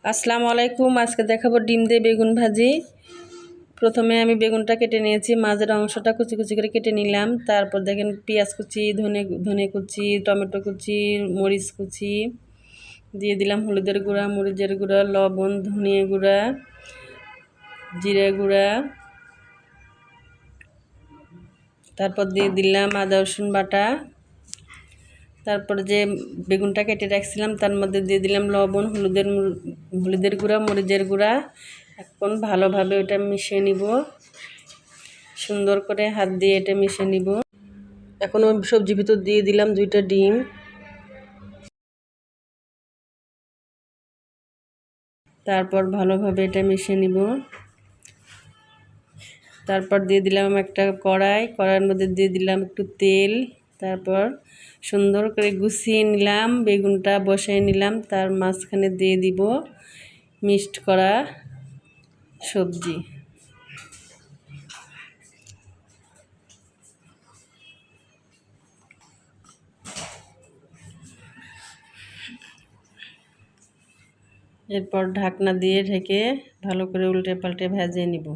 আসসালামু আলাইকুম। আজকে দেখাবো ডিম দিয়ে বেগুন ভাজি। প্রথমে আমি বেগুনটা কেটে নিয়েছি, মাঝের অংশটা কুচি কুচি করে কেটে নিলাম। তারপর দেখেন পেঁয়াজ কুচি, ধনে কুচি, টমেটো কুচি, মরিচ কুচি দিয়ে দিলাম, হলুদের গুঁড়া, মরিচের গুঁড়া, লবণ, ধনিয়া গুঁড়া, জিরে গুঁড়া। তারপর দিয়ে দিলাম আদা রসুন বাটা। তারপর যে বেগুনটা কেটে রাখছিলাম তার মধ্যে দিয়ে দিলাম লবণ, হলুদের গুঁড়া, মরিচের গুঁড়া। এখন ভালোভাবে ওটা মিশিয়ে নিব, সুন্দর করে হাত দিয়ে এটা মিশিয়ে নিব। এখন ওই সবজির ভিতর দিয়ে দিলাম 2টা ডিম। তারপর ভালোভাবে এটা মিশিয়ে নিব। তারপর দিয়ে দিলাম একটা কড়াইয়ের মধ্যে দিয়ে দিলাম একটু তেল। তারপর সুন্দর করে গুছিয়ে নিলাম, বেগুনটা বসাই নিলাম, তার মাঝখানে দিয়ে দিব মিক্সড করা সবজি। এরপর ঢাকনা দিয়ে ঢেকে ভালো করে উল্টে পাল্টে ভেজে নিব।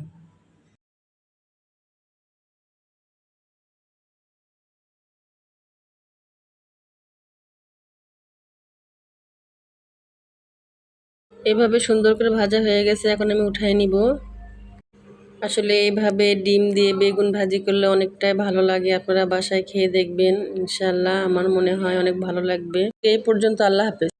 এভাবে সুন্দর করে ভাজা হয়ে গেছে, এখন আমি উঠাই নিব। আসলে এইভাবে ডিম দিয়ে বেগুন ভাজি করলে অনেকটাই ভালো লাগে। আপনারা বাসায় খেয়ে দেখবেন, ইনশাআল্লাহ আমার মনে হয় অনেক ভালো লাগবে। এই পর্যন্ত, আল্লাহ হাফেজ।